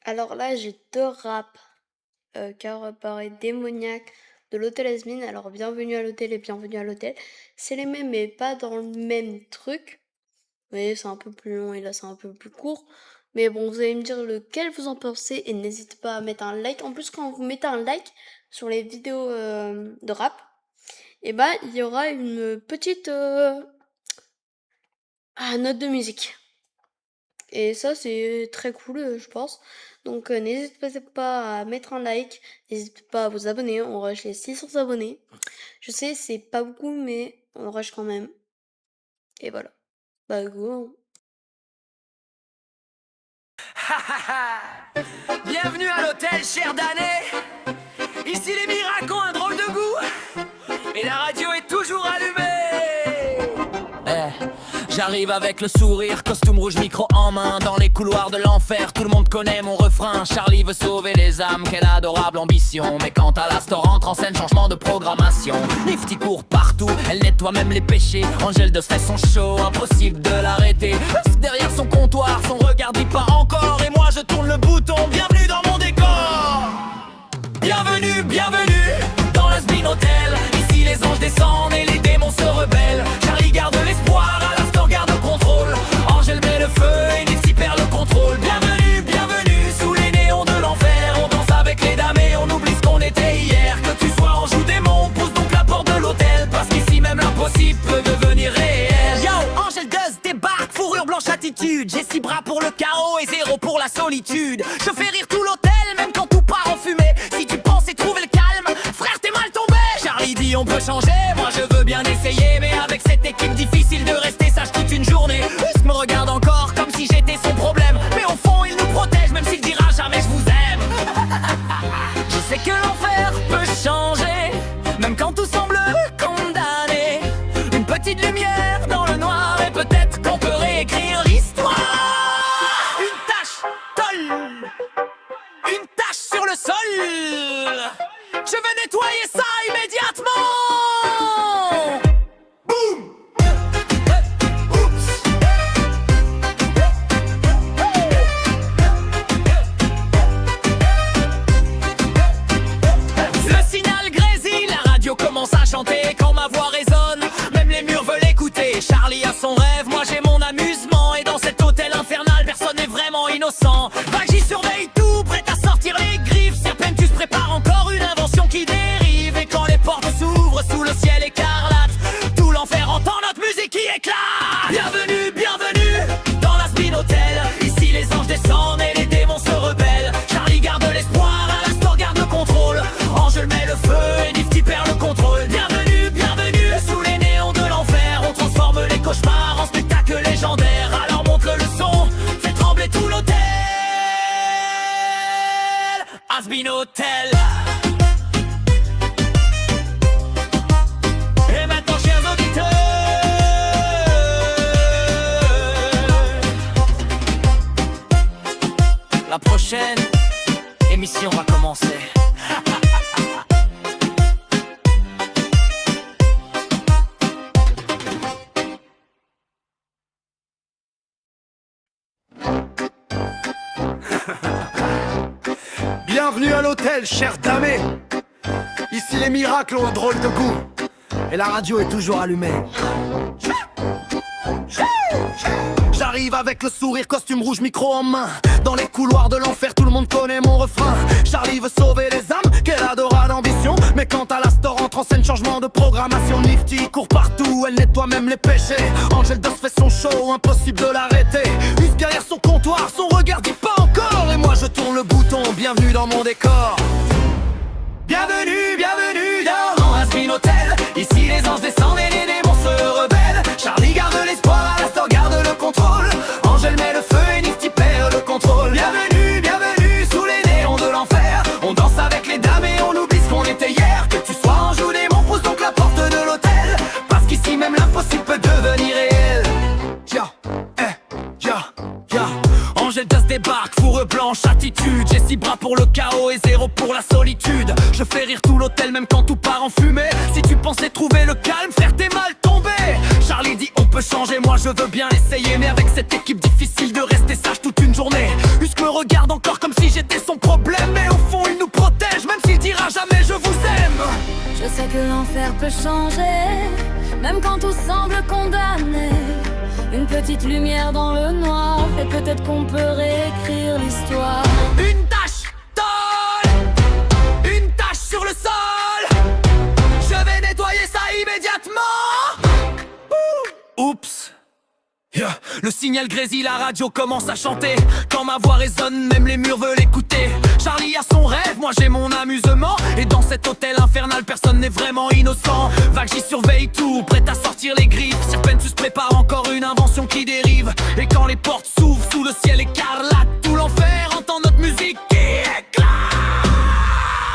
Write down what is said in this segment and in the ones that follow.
Alors là, j'ai 2 raps, Cœur barré démoniaque de l'hôtel Asmin. Alors Bienvenue à l'hôtel et Bienvenue à l'hôtel, c'est les mêmes mais pas dans le même truc. Vous voyez, c'est un peu plus long et là c'est un peu plus court. Mais bon, vous allez me dire lequel vous en pensez et n'hésitez pas à mettre un like. En plus, quand vous mettez un like sur les vidéos de rap, et bah il y aura une petite note de musique. Et ça, c'est très cool, je pense. Donc, n'hésitez pas à mettre un like, n'hésitez pas à vous abonner. On rush les 600 abonnés. Je sais, c'est pas beaucoup, mais on rush quand même. Et voilà. Bah, go. Bienvenue à l'hôtel, cher damné. Ici les miracles ont un drôle de goût. Et la radio est toujours allumée. J'arrive avec le sourire, costume rouge, micro en main. Dans les couloirs de l'enfer, tout le monde connaît mon refrain. Charlie veut sauver les âmes, quelle adorable ambition. Mais quand Alastor entre en scène, changement de programmation. Nifty court partout, elle nettoie même les péchés. Angèle de fait son show, impossible de l'arrêter. Derrière son comptoir, son regard dit pas encore. Et moi je tourne le bouton, bienvenue dans mon décor. Bienvenue, bienvenue dans l'Asmin Hotel. Ici les anges descendent et les démons se rebellent. Charlie garde l'espoir, Alastor garde le contrôle. Angèle met le feu et Nifty perd le contrôle. Bienvenue, bienvenue sous les néons de l'enfer. On danse avec les dames et on oublie ce qu'on était hier. Que tu sois ange ou démon, pousse donc la porte de l'hôtel. Parce qu'ici même l'impossible peut devenir réel. Yo, Angèle Duzz débarque, fourrure blanche attitude. J'ai 6 bras pour le chaos et 0 pour la solitude. Je fais rire tout l'hôtel, même quand tout part en fumée. Si tu pensais trouver le calme, frère t'es mal tombé. Charlie dit on peut changer, moi je veux bien essayer. Mais avec cette équipe difficile de rester sage toute une journée. Husk me regarde encore comme si j'étais son problème. Mais au fond il nous protège même s'il dira jamais je vous aime. Je sais que l'enfer peut changer, même quand tout semble condamné. Une petite lumière dans le noir et peut-être qu'on peut réécrire l'histoire. Une tache tolle, une tache sur le sol. Je vais nettoyer ça immédiatement. Boum. Oups. Le signal grésille, la radio commence à chanter. Quand ma voix résonne, même les murs veulent écouter. Charlie a son rêve, moi j'ai mon amusement. Et dans cet hôtel infernal, personne n'est vraiment innocent. Vague, j'y surveille tout, prête à sortir les griffes. Si à peine tu se prépares, encore une invention qui dérive. Et quand les portes s'ouvrent sous le ciel écarlate, tout l'enfer entend notre musique qui éclate. Bienvenue, bienvenue dans l'Asmin Hotel. Ici les anges descendent et les démons se rebellent. Charlie garde l'espoir, Alastor garde le contrôle. Angèle met le feu et Nifty perd le contrôle. Bienvenue, bienvenue sous les néons de l'enfer. On transforme les cauchemars en spectacle légendaire. Alors monte le son, fais trembler tout l'hôtel. Asmin Hotel. Et maintenant chers auditeurs, la prochaine émission va commencer. Bienvenue à l'hôtel, cher damé. Ici les miracles ont un drôle de goût. Et la radio est toujours allumée. J'arrive avec le sourire, costume rouge, micro en main. Dans les couloirs de l'enfer, tout le monde connaît mon refrain. Charlie veut sauver les âmes, quelle adorable ambition. Mais quand Alastor entre en scène, changement de programmation. Nifty court partout, elle nettoie même les péchés. Angèle Duzz fait son show, impossible de l'arrêter. Juste derrière son comptoir, son regard dit pas encore. Et moi je tourne le bouton, bienvenue dans mon décor. Bienvenue, bienvenue dans Asmin Hotel. Ici les anges descendent et les démons se rebellent. Charlie garde l'espoir, Alastor garde le contrôle. Angèle met le feu et Nifty perd le contrôle. Bienvenue, bienvenue sous les néons de l'enfer. On danse avec les dames et on oublie ce qu'on était hier. Que tu sois ange ou démon, pousse donc la porte de l'hôtel. Parce qu'ici même l'impossible peut devenir réel. Angèle Duzz débarque, fourrure blanche, attitude. J'ai 6 bras pour le chaos et 0 pour la solitude. Je fais rire tout l'hôtel même quand tout part en fumée. Si tu pensais trouver le calme, frère t'es mal tombé. Charlie dit on peut changer, moi je veux bien l'essayer. Mais avec cette équipe difficile de rester sage toute une journée. Jusque me regarde encore comme si j'étais son problème. Mais au fond il nous protège, même s'il dira jamais je vous aime. Je sais que l'enfer peut changer, même quand tout semble condamné. Une petite lumière dans le noir, et peut-être qu'on peut réécrire l'histoire. Une tache d'ol, une tache sur le sol. Je vais nettoyer ça immédiatement. Oups. Yeah. Le signal grésille, la radio commence à chanter. Quand ma voix résonne, même les murs veulent écouter. Charlie a son rêve, moi j'ai mon amusement. Et dans cet hôtel infernal, personne n'est vraiment innocent. Vague, j'y surveille tout, prête à sortir les griffes. Serpentus prépare encore une invention qui dérive. Et quand les portes s'ouvrent sous le ciel écarlate, tout l'enfer entend notre musique qui éclate.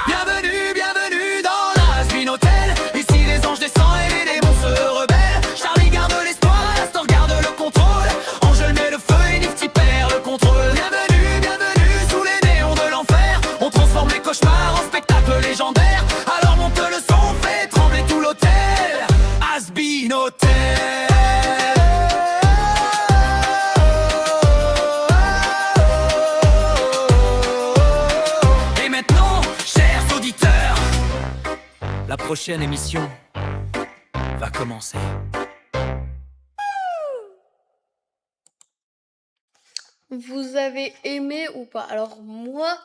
Bienvenue, bienvenue dans l'Has-Been Hotel. Ici les anges descendent et les démons se rebellent. Charlie garde l'espoir, Astor garde le contrôle. Angel met le feu et Nifty perd le contrôle. Bienvenue, bienvenue sous les néons de l'enfer. On transforme les cauchemars en spectacle légendaire. Alors monte le son, fait trembler tout l'hôtel. Has-Been Hotel. Et maintenant, chers auditeurs, la prochaine émission va commencer. Vous avez aimé ou pas? Alors moi,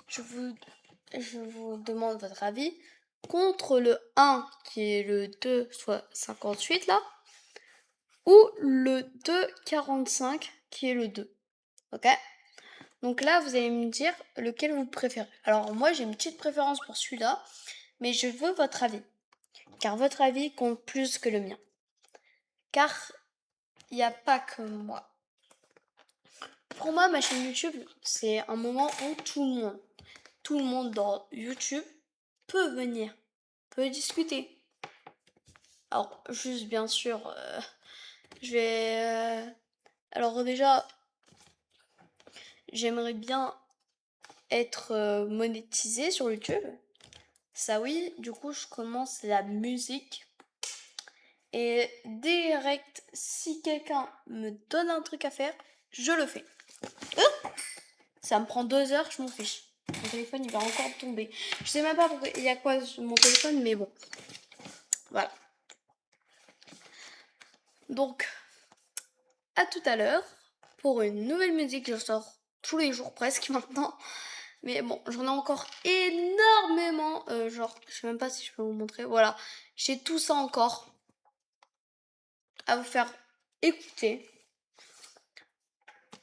je vous demande votre avis contre le 1 qui est le 2, soit 58 là, ou le 2, 45 qui est le 2. Ok? Donc là, vous allez me dire lequel vous préférez. Alors moi, j'ai une petite préférence pour celui-là, mais je veux votre avis. Car votre avis compte plus que le mien. Car il n'y a pas que moi. Pour moi, ma chaîne YouTube, c'est un moment où tout le monde dans YouTube peut venir, peut discuter. Alors, juste bien sûr, je vais... alors déjà, j'aimerais bien être monétisé sur YouTube. Ça oui, du coup, je commence la musique. Et direct, si quelqu'un me donne un truc à faire, je le fais. Ça me prend 2 heures, je m'en fiche. Mon téléphone, il va encore tomber. Je sais même pas pourquoi il y a quoi sur mon téléphone, mais bon. Voilà. Donc, à tout à l'heure pour une nouvelle musique. Je sors tous les jours presque maintenant. Mais bon, j'en ai encore énormément. Genre, je sais même pas si je peux vous montrer. Voilà, j'ai tout ça encore à vous faire écouter.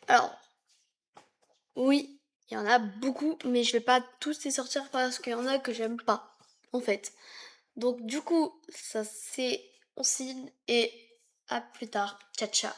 Alors, oui, il y en a beaucoup, mais je vais pas tous les sortir parce qu'il y en a que j'aime pas, en fait. Donc du coup, ça c'est on signe et à plus tard. Ciao ciao.